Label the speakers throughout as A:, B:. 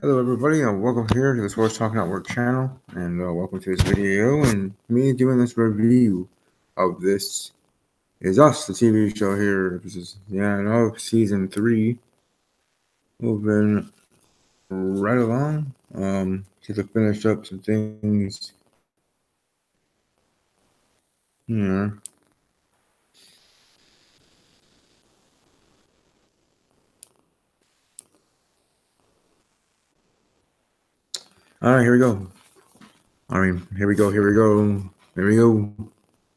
A: Hello everybody and welcome here to the Sports Talk Network channel and welcome to this video and me doing this review of This Is Us, the TV show here. This is season 3. Moving right along. Just to finish up some things here. Alright, here we go. Here we go.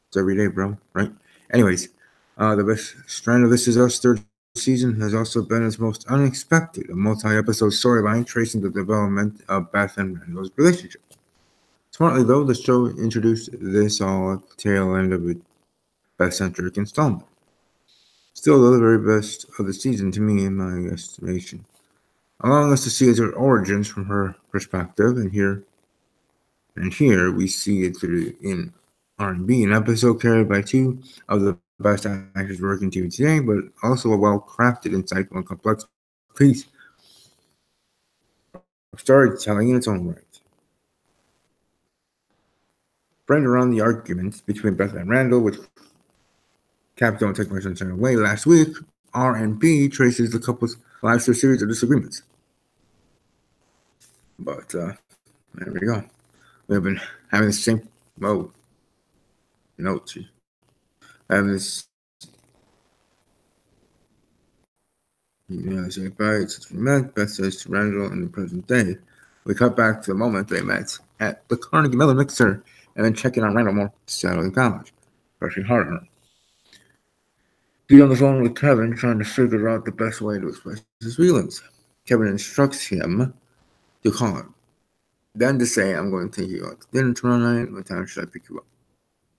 A: It's every day, bro, right? Anyways, the best strand of This Is Us third season has also been its most unexpected, a multi-episode storyline tracing the development of Beth and Randall's relationship. Smartly, though, the show introduced this all at the tail end of its Beth-centric installment. Still, though, the very best of the season to me, in my estimation, allowing us to see its origins from her perspective, and here we see it through in R&B, an episode carried by two of the best actors working TV today, but also a well-crafted, insightful, and complex piece of storytelling in its own right. Framed around the arguments between Beth and Randall, which capped Don't Take My Sunshine Away last week, R&B traces the couple's lives through a series of disagreements. But there we go. We've been having the same having this say bye since we met. Beth says to Randall in the present day. We cut back to the moment they met at the Carnegie Mellon Mixer and then checking on Randall more settled in college, pressing hard on her. He's on the phone with Kevin trying to figure out the best way to express his feelings. Kevin instructs him to call him. Then to say, I'm going to take you out to dinner tomorrow night. What time should I pick you up?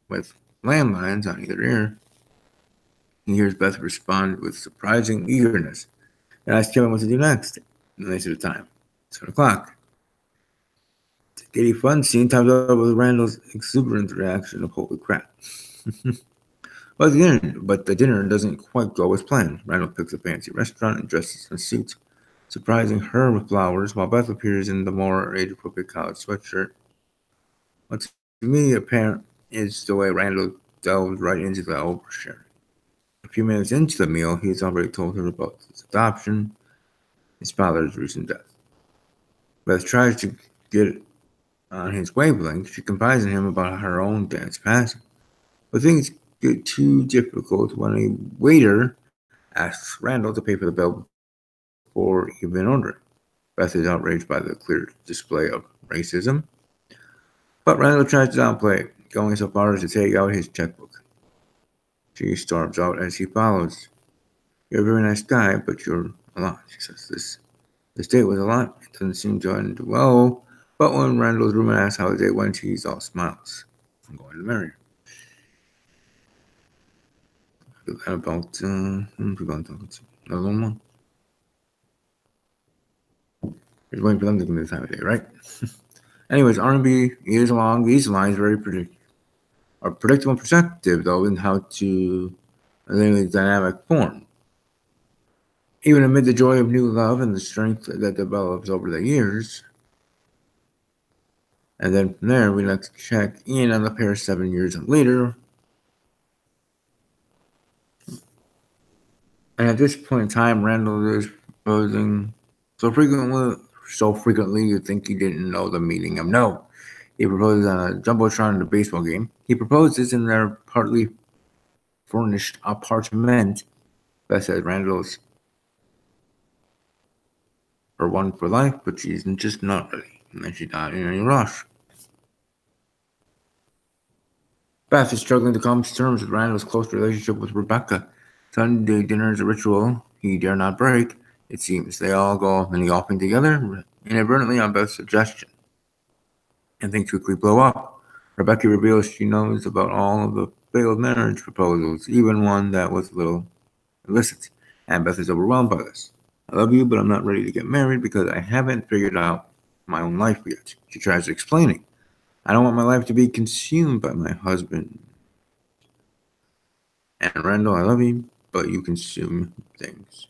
A: With landlines on either ear, he hears Beth respond with surprising eagerness and asks Kevin what to do next. And they say the time. 7 o'clock. It's a giddy fun scene times up with Randall's exuberant reaction of holy crap. But the dinner doesn't quite go as planned. Randall picks a fancy restaurant and dresses in suits, surprising her with flowers, while Beth appears in the more age-appropriate college sweatshirt. What's to me apparent is the way Randall delves right into the oversharing. A few minutes into the meal, he's already told her about his adoption, his father's recent death. Beth tries to get on his wavelength. She confides in him about her own dad's passing. But things get too difficult when a waiter asks Randall to pay for the bill before even ordering. Beth is outraged by the clear display of racism, but Randall tries to downplay it, going so far as to take out his checkbook. She storms out as he follows. You're a very nice guy, but you're a lot, she says. This date was a lot. It doesn't seem to end well, but when Randall's roommate asks how the date went, he's all smiles. I'm going to marry her. About another one. You're waiting for them to give me the time of day, right? Anyways, R&B is along these lines very predictable perspective, though, in how to a dynamic form. Even amid the joy of new love and the strength that develops over the years. And then from there, we let's check in on the pair 7 years later. And at this point in time, Randall is proposing so frequently you'd think he didn't know the meaning of no. He proposes on a jumbotron in a baseball game. He proposes in their partly furnished apartment. Beth says Randall's her one for life, but she's just not ready. And then she's not in any rush. Beth is struggling to come to terms with Randall's close relationship with Rebecca. Sunday dinner is a ritual he dare not break. It seems they all go many golfing together, inadvertently on Beth's suggestion. And things quickly blow up. Rebecca reveals she knows about all of the failed marriage proposals, even one that was a little illicit. And Beth is overwhelmed by this. I love you, but I'm not ready to get married because I haven't figured out my own life yet. She tries explaining. I don't want my life to be consumed by my husband. And Randall, I love you, but you consume things.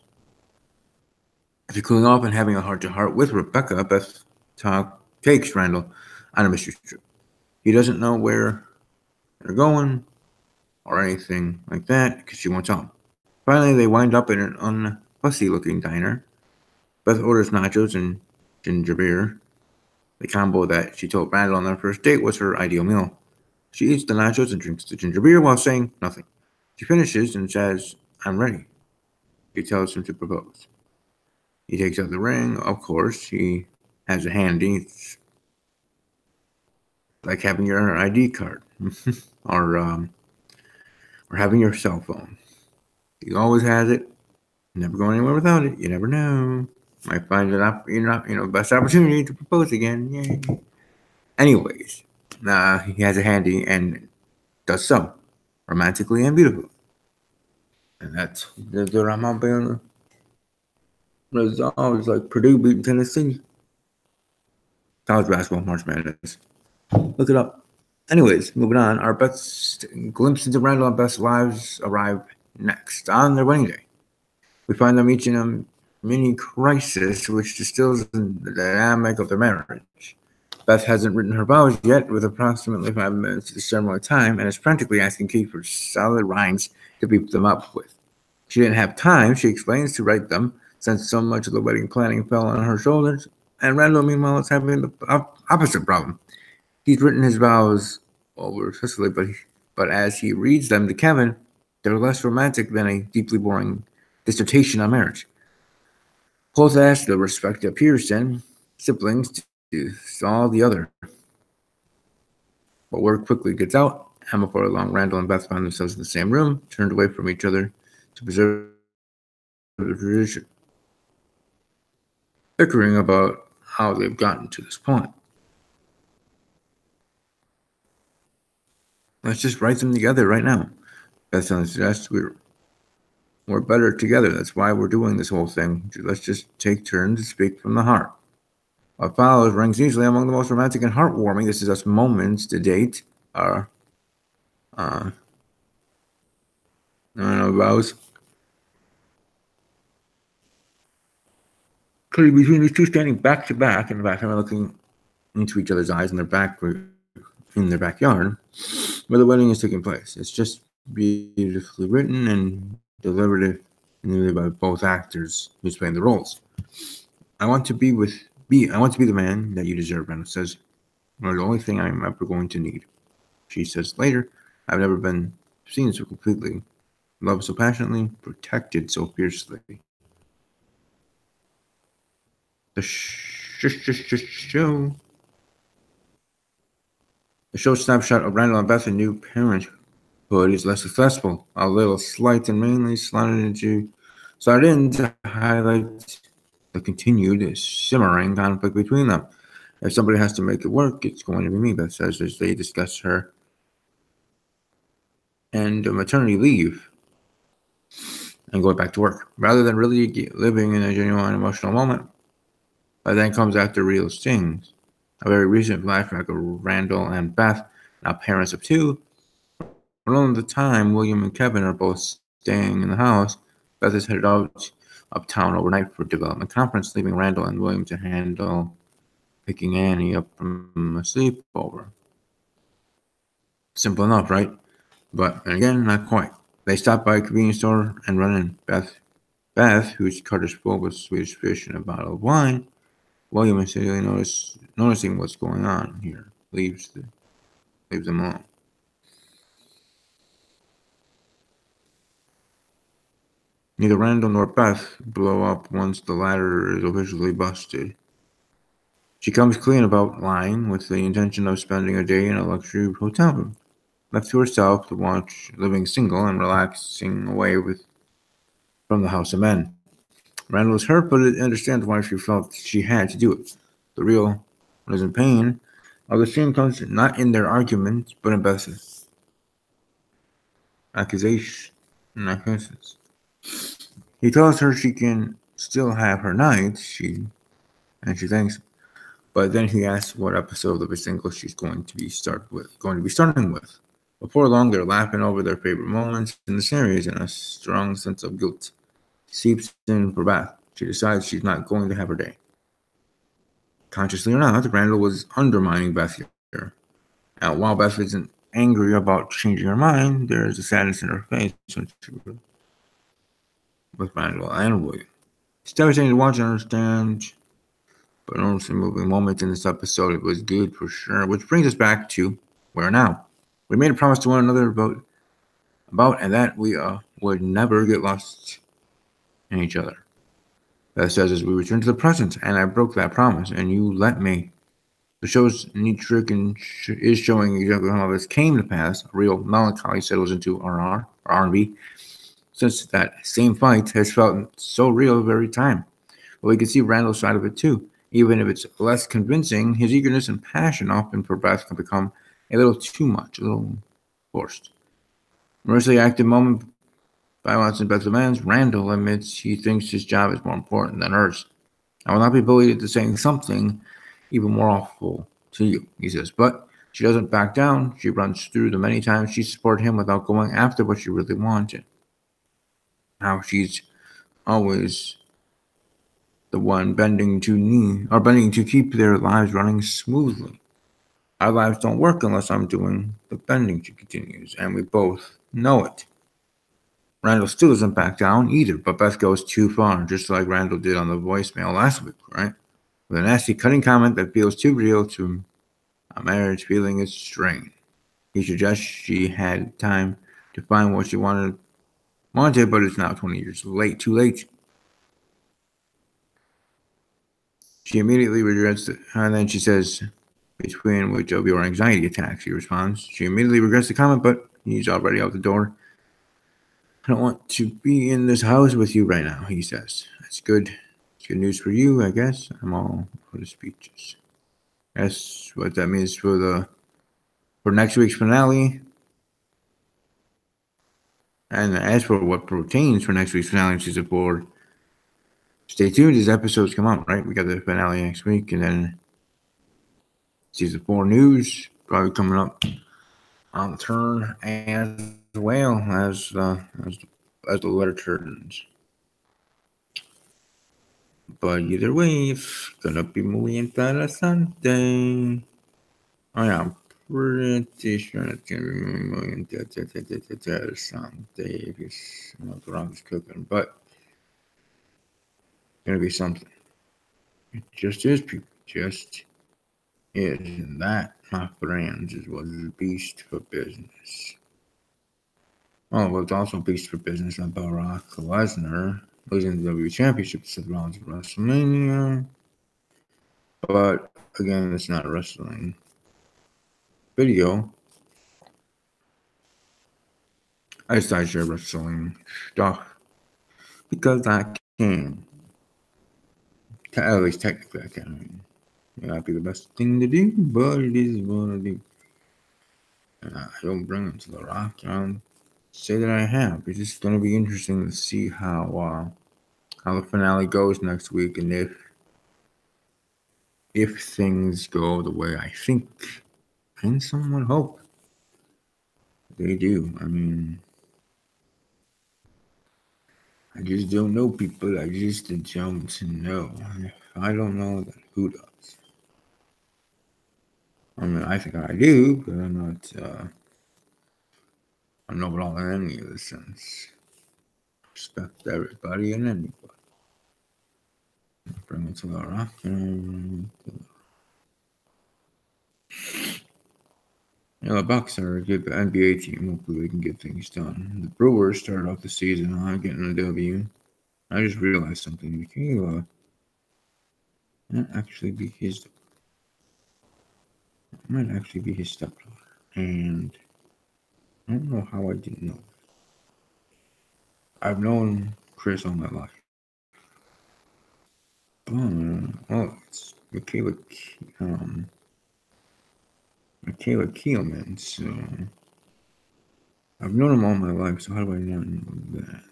A: After cooling off and having a heart-to-heart with Rebecca, Beth takes Randall on a mystery trip. He doesn't know where they're going or anything like that because she won't tell him. Finally, they wind up in an unfussy-looking diner. Beth orders nachos and ginger beer. The combo that she told Randall on their first date was her ideal meal. She eats the nachos and drinks the ginger beer while saying nothing. She finishes and says, "I'm ready." She tells him to propose. He takes out the ring. Of course, he has it handy. It's like having your ID card or having your cell phone. He always has it. Never go anywhere without it. You never know. Might find it best opportunity to propose again. Yay. Anyways, he has it handy and does so romantically and beautifully. And that's the drama being resolved like Purdue beating Tennessee. College basketball, March Madness. Look it up. Anyways, moving on. Our best glimpse into Randall and Beth's lives arrive next on their wedding day. We find them each in a mini crisis, which distills the dynamic of their marriage. Beth hasn't written her vows yet, with approximately 5 minutes to the ceremony time, and is frantically asking Kate for solid rhymes to beat them up with. She didn't have time, she explains, to write them, since so much of the wedding planning fell on her shoulders, and Randall, meanwhile, is having the opposite problem. He's written his vows over Cicely, but as he reads them to Kevin, they're less romantic than a deeply boring dissertation on marriage. Both ask the respective Pearson siblings to saw the other. But word quickly gets out, and before long, Randall and Beth find themselves in the same room, turned away from each other to preserve the tradition, bickering about how they've gotten to this point. Let's just write them together right now. Beth suggests we're better together. That's why we're doing this whole thing. Let's just take turns to speak from the heart. What follows ranks easily among the most romantic and heartwarming. This is us moments to date. Our vows. Clearly between these two standing back to back in the background, looking into each other's eyes in their backyard, where the wedding is taking place. It's just beautifully written and delivered by both actors who's playing the roles. I want to be the man that you deserve, Randall says. You're the only thing I'm ever going to need. She says later, I've never been seen so completely, loved so passionately, protected so fiercely. The show snapshot of Randall and Beth in new parenthood is less successful. A little slight and mainly slotted in to highlight the continued simmering conflict between them. If somebody has to make it work, it's going to be me, Beth says as they discuss her and maternity leave and going back to work. Rather than really living in a genuine emotional moment, but then comes after real stings. A very recent flashback of Randall and Beth, now parents of two. Around the time William and Kevin are both staying in the house, Beth is headed out uptown overnight for a development conference, leaving Randall and William to handle picking Annie up from a sleepover. Simple enough, right? But then again, not quite. They stop by a convenience store and run in. Beth, whose cart is full with Swedish fish and a bottle of wine. William, immediately noticing what's going on here, leaves them alone. Neither Randall nor Beth blow up once the latter is officially busted. She comes clean about lying with the intention of spending a day in a luxury hotel room, left to herself to watch Living Single and relaxing away from the House of Men. Randall is hurt, but understands why she felt she had to do it. The real one is in pain. The scene comes not in their arguments, but in Beth's accusations. He tells her she can still have her nights, and she thinks, but then he asks what episode of Living Single she's going to be starting with. Before long, they're laughing over their favorite moments in the series, and a strong sense of guilt seeps in for Beth. she decides she's not going to have her day. Consciously or not, Randall was undermining Beth here. Now, while Beth isn't angry about changing her mind, there is a sadness in her face when she with Randall and William. It's devastating to watch and understand, but enormously moving moments in this episode. It was good for sure. Which brings us back to where now. We made a promise to one another about and that we would never get lost in each other. Beth says as we return to the present, and I broke that promise, and you let me. The show's neat trick is showing exactly how this came to pass. A real melancholy settles into R&B, since that same fight has felt so real every time. But we can see Randall's side of it too. Even if it's less convincing, his eagerness and passion often for Beth can become a little too much, a little forced. Mercifully active moment violence in Beth's demands, Randall admits he thinks his job is more important than hers. I will not be bullied into saying something even more awful to you, he says. But she doesn't back down. She runs through the many times she supported him without going after what she really wanted. How she's always the one bending to keep their lives running smoothly. Our lives don't work unless I'm doing the bending, she continues, and we both know it. Randall still doesn't back down either, but Beth goes too far, just like Randall did on the voicemail last week, right? With a nasty cutting comment that feels too real to a marriage feeling its strain. He suggests she had time to find what she wanted, but it's now 20 years too late. She immediately regrets it, and then she says, between which of your anxiety attacks, he responds. She immediately regrets the comment, but he's already out the door. I don't want to be in this house with you right now, he says. That's good. It's good news for you, I guess. I'm all for the speeches. That's what that means for next week's finale. And as for what pertains for next week's finale in season 4, stay tuned as episodes come out, right? We got the finale next week, and then season 4 news probably coming up on the turn as well as the letter turns. But either way, it's gonna be muy interesante. I am pretty sure it's gonna be muy interesante if you know what I'm cooking, but it's gonna be something. It just is, people. Just is. And that, my friends, is what is beast for business. Oh, well, it's also beast for business on Brock Lesnar losing the WWE Championship to Seth Rollins at WrestleMania. But again, it's not a wrestling video. I decided to share wrestling stuff because I can. At least technically, I can. It might be the best thing to do, but it is what I do. And I don't bring them to the Rock. I don't say that I have. It's just going to be interesting to see how the finale goes next week, and if things go the way I think and someone hope they do. I mean, I just don't know, people. I just don't know. If I don't know, then who does? I mean, I think I do, but I'm not. I know it all in any of the sense. Respect everybody and anybody. Bring it to the rock. The Bucks are a good NBA team. Hopefully, they can get things done. The Brewers started off the season getting a W. I just realized something. Michaela might actually be his. Might actually be his stepdaughter, and I don't know how I didn't know. I've known Chris all my life. Oh, it's Michaela Keelman. So I've known him all my life. So how do I not know that?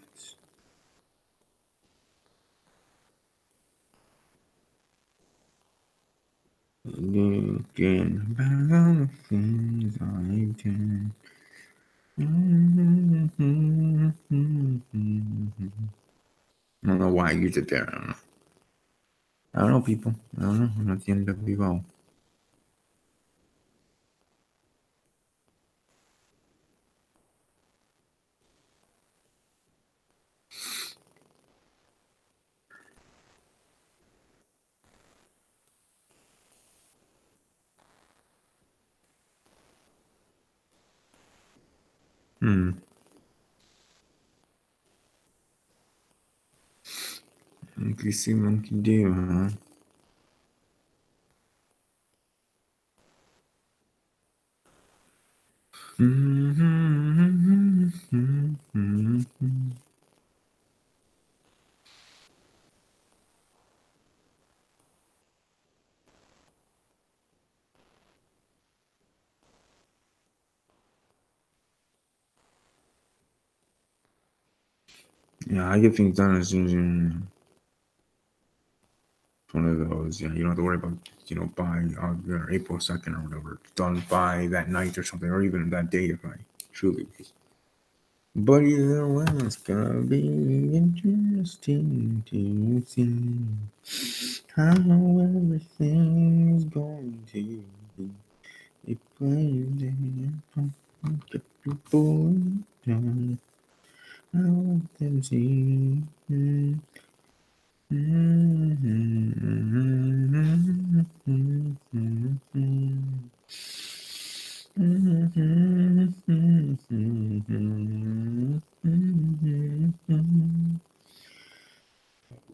A: Looking back on the things I've done. I don't know why I used it there. I don't know. I don't know, people. I don't know. I'm not the NWO. Monkey see, monkey do, huh? Yeah, I get things done as soon as you. It's one of those. Yeah, you don't have to worry about by April 2nd or whatever. It's done by that night or something, or even that day if I truly. But either way, it's gonna be interesting to see how everything is going to be. It plays get people down. I want them to see.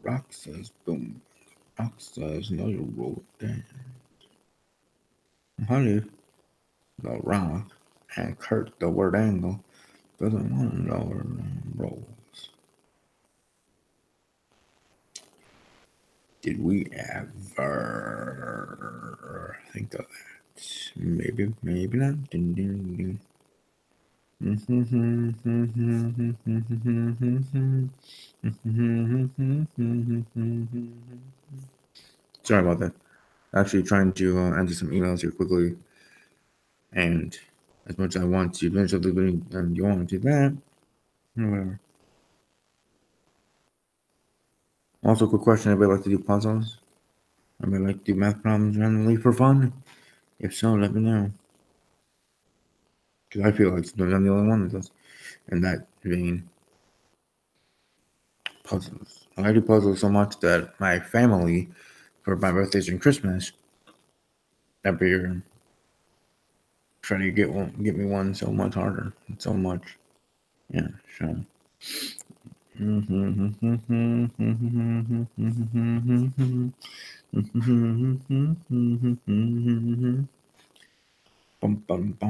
A: Rock says boom. Rock says no, you roll down. Honey, the rock, and Kurt, the word angle, doesn't want to know where rolls. Did we ever think of that? Maybe, maybe not. Ding, ding, ding. Sorry about that. Actually, trying to answer some emails here quickly, and as much as I want to finish up the video, and you want to do that, whatever. Also, quick question: anybody like to do puzzles? Anybody like to do math problems randomly for fun? If so, let me know. Because I feel like sometimes I'm the only one that does in that vein. Puzzles. I do puzzles so much that my family, for my birthdays and Christmas, every year, try to get me one so much harder, so much. Yeah, so. Bum, bum, bum.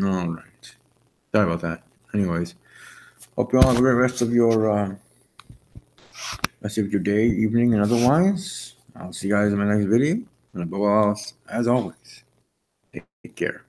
A: All right. Sorry about that. Anyways, Hope you all have a great rest of your day, evening, and otherwise. I'll see you guys in my next video. And above all else, as always, take care.